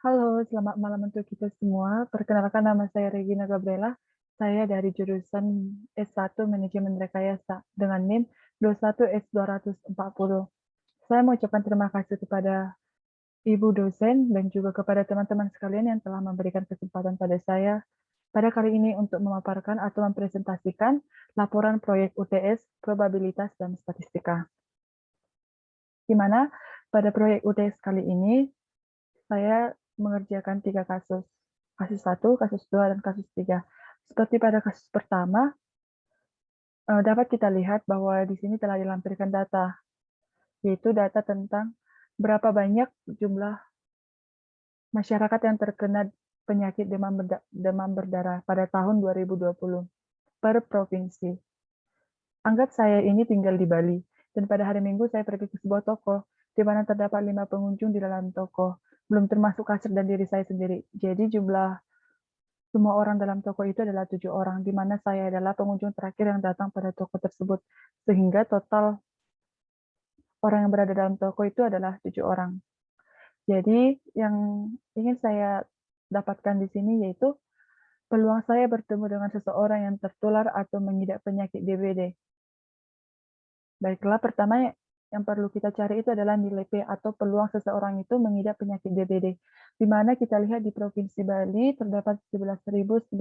Halo, selamat malam untuk kita semua. Perkenalkan nama saya Regina Gabriela. Saya dari jurusan S1 Manajemen Rekayasa dengan NIM 21S240. Saya mau ucapkan terima kasih kepada Ibu dosen dan juga kepada teman-teman sekalian yang telah memberikan kesempatan pada saya pada kali ini untuk memaparkan atau mempresentasikan laporan proyek UTS, probabilitas, dan statistika. Di mana pada proyek UTS kali ini saya mengerjakan 3 kasus. Kasus 1, kasus 2, dan kasus 3. Seperti pada kasus pertama, dapat kita lihat bahwa di sini telah dilampirkan data, yaitu data tentang berapa banyak jumlah masyarakat yang terkena penyakit demam berdarah pada tahun 2020 per provinsi. Anggap saya ini tinggal di Bali, dan pada hari Minggu saya pergi ke sebuah toko, di mana terdapat 5 pengunjung di dalam toko, belum termasuk kasir dan diri saya sendiri. Jadi jumlah semua orang dalam toko itu adalah 7 orang, di mana saya adalah pengunjung terakhir yang datang pada toko tersebut. Sehingga total orang yang berada dalam toko itu adalah 7 orang. Jadi yang ingin saya dapatkan di sini yaitu peluang saya bertemu dengan seseorang yang tertular atau mengidap penyakit DBD. Baiklah, pertama yang perlu kita cari itu adalah nilai P atau peluang seseorang itu mengidap penyakit DBD. Di mana kita lihat di Provinsi Bali terdapat 11.964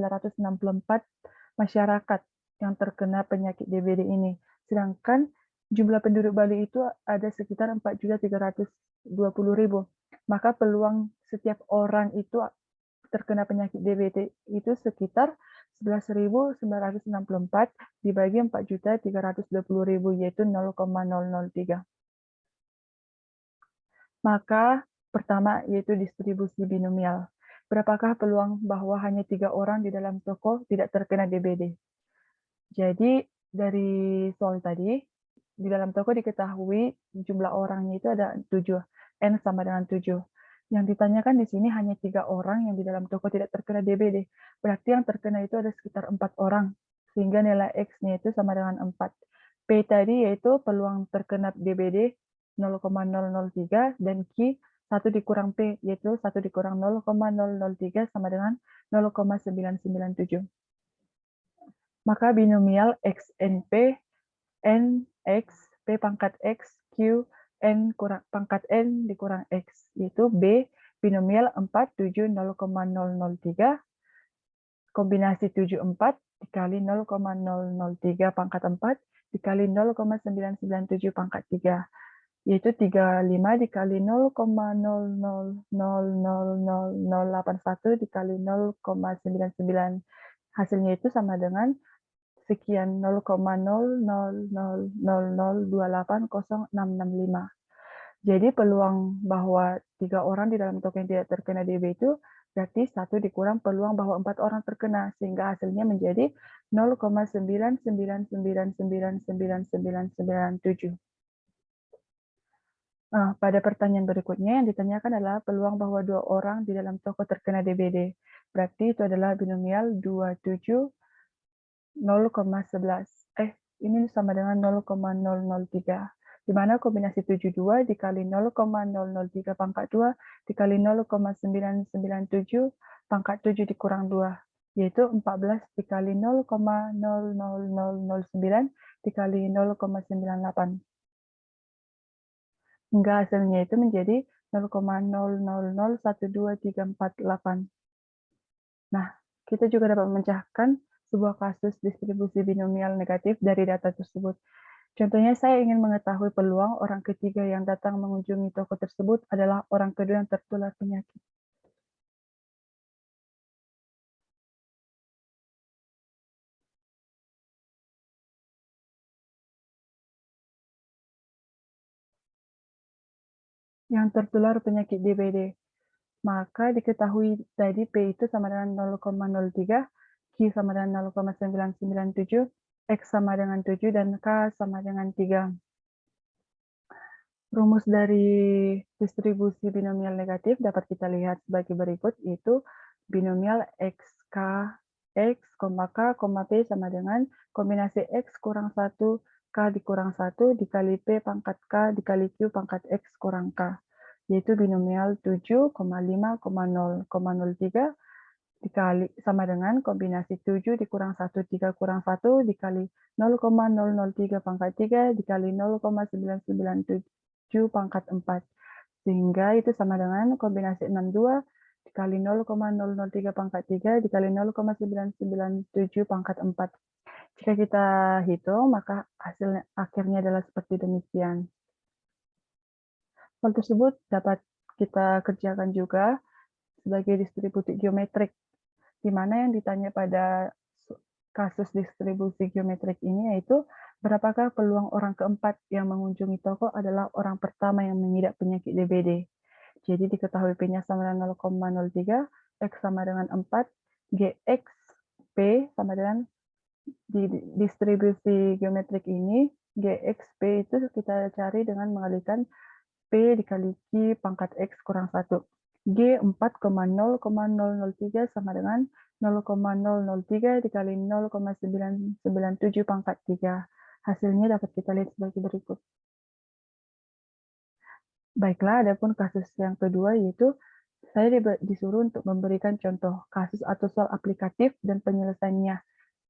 masyarakat yang terkena penyakit DBD ini. Sedangkan jumlah penduduk Bali itu ada sekitar 4.320.000. Maka peluang setiap orang itu terkena penyakit DBD itu sekitar 11.964 dibagi 4.320.000, yaitu 0,003. Maka pertama yaitu distribusi binomial. Berapakah peluang bahwa hanya 3 orang di dalam toko tidak terkena DBD? Jadi dari soal tadi, di dalam toko diketahui jumlah orangnya itu ada 7, N sama dengan 7. Yang ditanyakan di sini hanya 3 orang yang di dalam toko tidak terkena DBD. Berarti yang terkena itu ada sekitar 4 orang, sehingga nilai X-nya itu sama dengan 4. P tadi yaitu peluang terkena DBD 0,003 dan Q 1 dikurang P yaitu 1 dikurang 0,003 sama dengan 0,997. Maka binomial XNP, NX, P pangkat X, Q, N pangkat N dikurang X, yaitu B, binomial 4, 7, 0,003, kombinasi 7, 4, dikali 0,003 pangkat 4, dikali 0,997 pangkat 3, yaitu 35 dikali 0,00000081 dikali 0,99. Hasilnya itu sama dengan sekian 0,0000280665. Jadi peluang bahwa 3 orang di dalam toko yang tidak terkena DB itu berarti 1 dikurang peluang bahwa 4 orang terkena, sehingga hasilnya menjadi 0,999999997. Nah, pada pertanyaan berikutnya yang ditanyakan adalah peluang bahwa 2 orang di dalam toko terkena DBD. Berarti itu adalah binomial 27 0,11. Ini sama dengan 0,003. Di mana kombinasi 72 dikali 0,003 pangkat 2 dikali 0,997 pangkat 7 dikurang 2, yaitu 14 dikali 0,00009 dikali 0,98. Hingga hasilnya itu menjadi 0,00012348. Nah, kita juga dapat memecahkan sebuah kasus distribusi binomial negatif dari data tersebut. Contohnya, saya ingin mengetahui peluang orang ketiga yang datang mengunjungi toko tersebut adalah orang kedua yang tertular penyakit. Yang tertular penyakit DBD. Maka diketahui tadi P itu sama dengan 0,03, Q sama dengan 0,997, X sama dengan 7, dan K sama dengan 3. Rumus dari distribusi binomial negatif dapat kita lihat sebagai berikut, yaitu binomial XK, X, K, P sama dengan kombinasi X kurang 1, K dikurang 1 dikali P pangkat K dikali Q pangkat X kurang K. yaitu binomial 7,5,0,03 dikali sama dengan kombinasi 7 dikurang 1, 3 kurang 1 dikali 0,003 pangkat 3 dikali 0,997 pangkat 4. Sehingga itu sama dengan kombinasi 62 dikali 0,003 pangkat 3 dikali 0,997 pangkat 4. Jika kita hitung, maka hasilnya akhirnya adalah seperti demikian. Hal tersebut dapat kita kerjakan juga sebagai distribusi geometrik, di mana yang ditanya pada kasus distribusi geometrik ini yaitu berapakah peluang orang keempat yang mengunjungi toko adalah orang pertama yang mengidap penyakit DBD. Jadi diketahui P-nya sama dengan 0,03, X sama dengan 4, GX, P sama dengan di distribusi geometrik ini, GXP itu kita cari dengan mengalihkan P dikali Q pangkat X kurang 1. G 4,0,003 sama dengan 0,003 dikali 0,997 pangkat 3. Hasilnya dapat kita lihat sebagai berikut. Baiklah, adapun kasus yang kedua yaitu saya disuruh untuk memberikan contoh kasus atau soal aplikatif dan penyelesaiannya,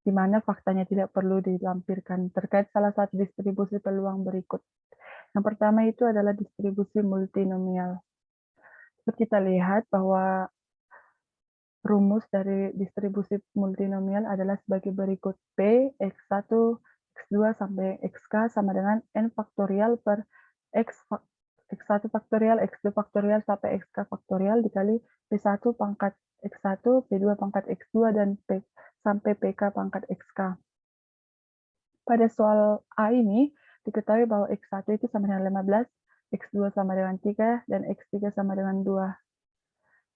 di mana faktanya tidak perlu dilampirkan terkait salah satu distribusi peluang berikut. Yang pertama itu adalah distribusi multinomial. Seperti kita lihat bahwa rumus dari distribusi multinomial adalah sebagai berikut. P, X1, X2 sampai Xk sama dengan N faktorial per X1 faktorial, X2 faktorial sampai Xk faktorial dikali P1 pangkat X1, P2 pangkat X2, dan sampai Pk pangkat Xk. Pada soal A ini, diketahui bahwa X1 itu sama dengan 15, X2 sama dengan 3, dan X3 sama dengan 2.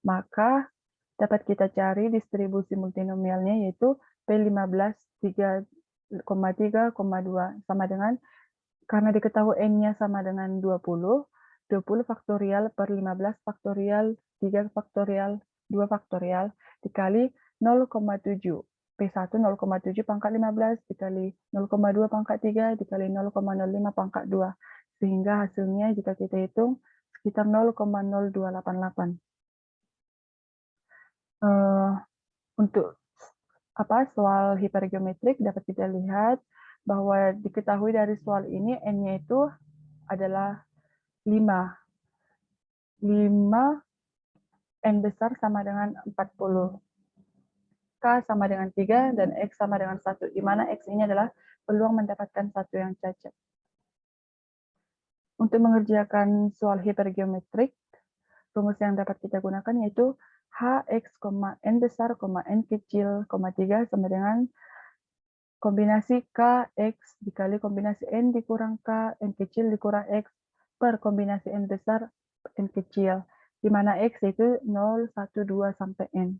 Maka dapat kita cari distribusi multinomialnya yaitu P15 3,3,2 sama dengan, karena diketahui N-nya sama dengan 20 faktorial per 15 faktorial, 3 faktorial, 2 faktorial, dikali 0,7. P1 0,7 pangkat 15 dikali 0,2 pangkat 3 dikali 0,05 pangkat 2. Sehingga hasilnya jika kita hitung sekitar 0,0288. Untuk soal hipergeometrik dapat kita lihat bahwa diketahui dari soal ini N-nya itu adalah 5. 5 N besar sama dengan 40. K sama dengan 3 dan X sama dengan 1, di mana X ini adalah peluang mendapatkan satu yang cacat. Untuk mengerjakan soal hipergeometrik, rumus yang dapat kita gunakan yaitu Hx, N besar, N kecil, 3 sama dengan kombinasi Kx dikali kombinasi N dikurang K, N kecil dikurang X, per kombinasi N besar, N kecil, di mana X itu 0, 1, 2, sampai N.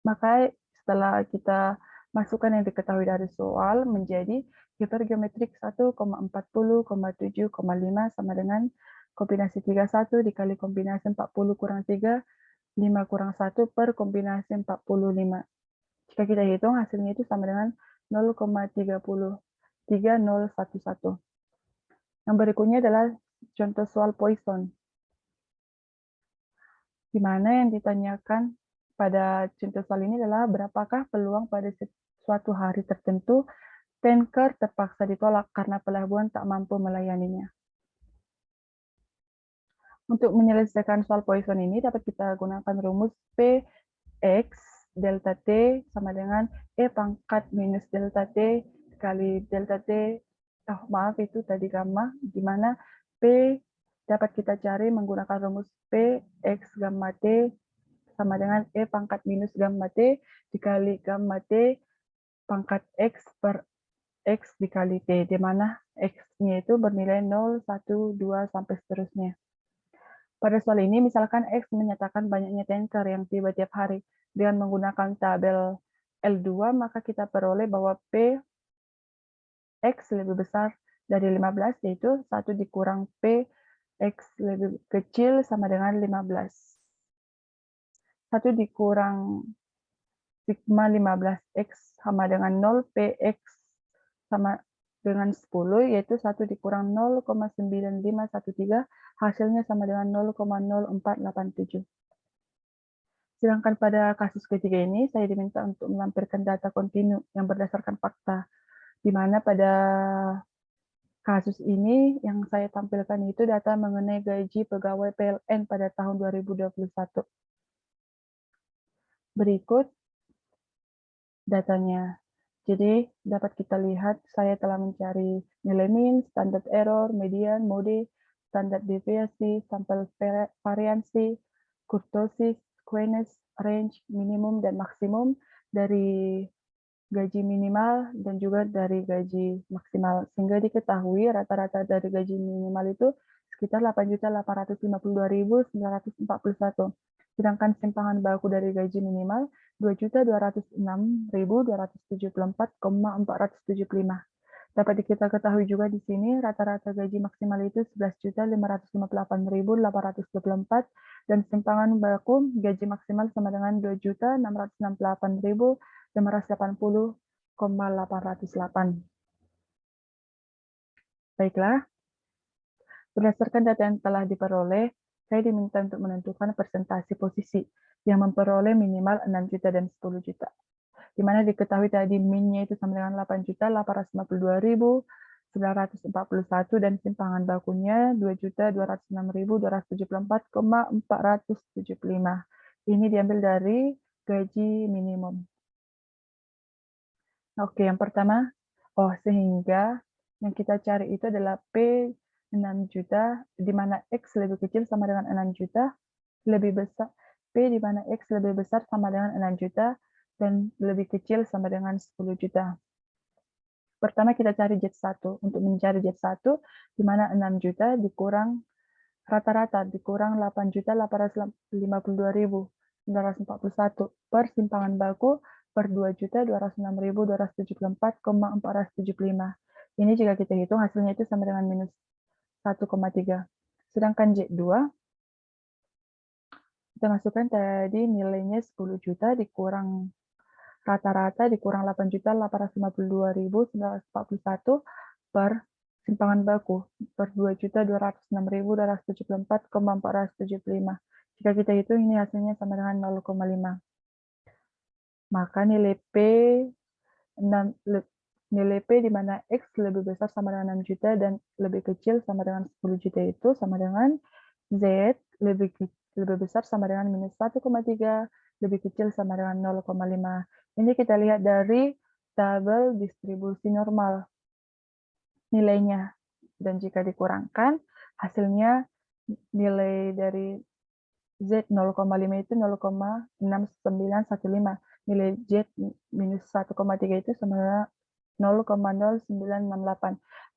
Maka setelah kita masukkan yang diketahui dari soal menjadi hipergeometrik 1,40,7,5 sama dengan kombinasi 31 dikali kombinasi 40 kurang 3, 5 kurang 1 per kombinasi 45. Jika kita hitung hasilnya itu sama dengan 0,303011. Yang berikutnya adalah contoh soal Poisson, di mana yang ditanyakan pada contoh soal ini adalah berapakah peluang pada suatu hari tertentu tanker terpaksa ditolak karena pelabuhan tak mampu melayaninya. Untuk menyelesaikan soal Poisson ini dapat kita gunakan rumus Px delta T sama dengan E pangkat minus delta T kali delta T, maaf itu tadi gamma, di mana P dapat kita cari menggunakan rumus Px gamma T sama dengan E pangkat minus gamma T dikali gamma T pangkat X per X dikali T, di mana X-nya itu bernilai 0, 1, 2, sampai seterusnya. Pada soal ini, misalkan X menyatakan banyaknya tanker yang tiba tiap hari. Dengan menggunakan tabel L2, maka kita peroleh bahwa P X lebih besar dari 15, yaitu 1 dikurang P X lebih kecil sama dengan 15. 1 dikurang sigma 15X sama dengan 0, PX sama dengan 10, yaitu 1 dikurang 0,9513, hasilnya sama dengan 0,0487. Sedangkan pada kasus ketiga ini, saya diminta untuk melampirkan data kontinu yang berdasarkan fakta, di mana pada kasus ini yang saya tampilkan itu data mengenai gaji pegawai PLN pada tahun 2021. Berikut datanya. Jadi, dapat kita lihat saya telah mencari nilai min, standar error, median, mode, standar deviasi, sampel variansi, kurtosis, squeness, range, minimum, dan maksimum dari gaji minimal dan juga dari gaji maksimal. Sehingga diketahui rata-rata dari gaji minimal itu sekitar 8.852.941. Sedangkan simpangan baku dari gaji minimal 2.206.274,475. Dapat kita ketahui juga di sini rata-rata gaji maksimal itu 11.558.824 dan simpangan baku gaji maksimal sama dengan 2.668.580,808. Baiklah, berdasarkan data yang telah diperoleh, saya diminta untuk menentukan persentase posisi yang memperoleh minimal 6 juta dan 10 juta. Di mana diketahui tadi min-nya itu sama dengan 8.852.941 dan simpangan bakunya 2.206.274,475. Ini diambil dari gaji minimum. Oke, yang pertama, sehingga yang kita cari itu adalah P 6 juta, di mana X lebih kecil sama dengan 6 juta, lebih besar, P di mana X lebih besar sama dengan 6 juta, dan lebih kecil sama dengan 10 juta. Pertama kita cari Z1. Untuk mencari Z1, di mana 6 juta dikurang rata-rata, dikurang 8.852.941 per simpangan baku per 2.206.274,475. Ini jika kita hitung hasilnya itu sama dengan minus 1,3. Sedangkan Z2, kita masukkan tadi nilainya 10 juta dikurang rata-rata dikurang 8.852.941 per simpangan baku per 2.206.274,475. Jika kita hitung ini hasilnya sama dengan 0,5. Maka nilai P 6, nilai P di mana X lebih besar sama dengan 6 juta dan lebih kecil sama dengan 10 juta itu sama dengan Z lebih besar sama dengan minus 1,3, lebih kecil sama dengan 0,5. Ini kita lihat dari tabel distribusi normal nilainya. Dan jika dikurangkan, hasilnya nilai dari Z 0,5 itu 0,6915. Nilai Z minus 1,3 itu sama dengan 0,0968.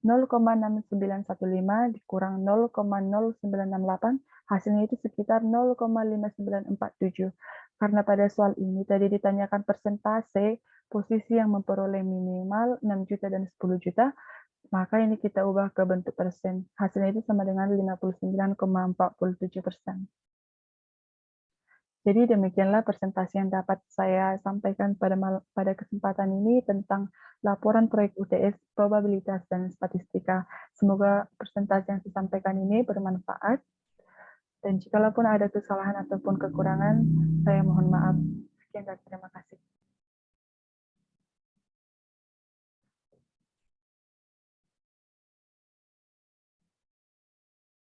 0,6915 dikurang 0,0968, hasilnya itu sekitar 0,5947. Karena pada soal ini tadi ditanyakan persentase posisi yang memperoleh minimal 6 juta dan 10 juta, maka ini kita ubah ke bentuk persen. Hasilnya itu sama dengan 59,47%. Jadi demikianlah presentasi yang dapat saya sampaikan pada kesempatan ini tentang laporan proyek UTS probabilitas dan statistika. Semoga presentasi yang saya sampaikan ini bermanfaat. Dan jikalau pun ada kesalahan ataupun kekurangan, saya mohon maaf. Sekian dan terima kasih.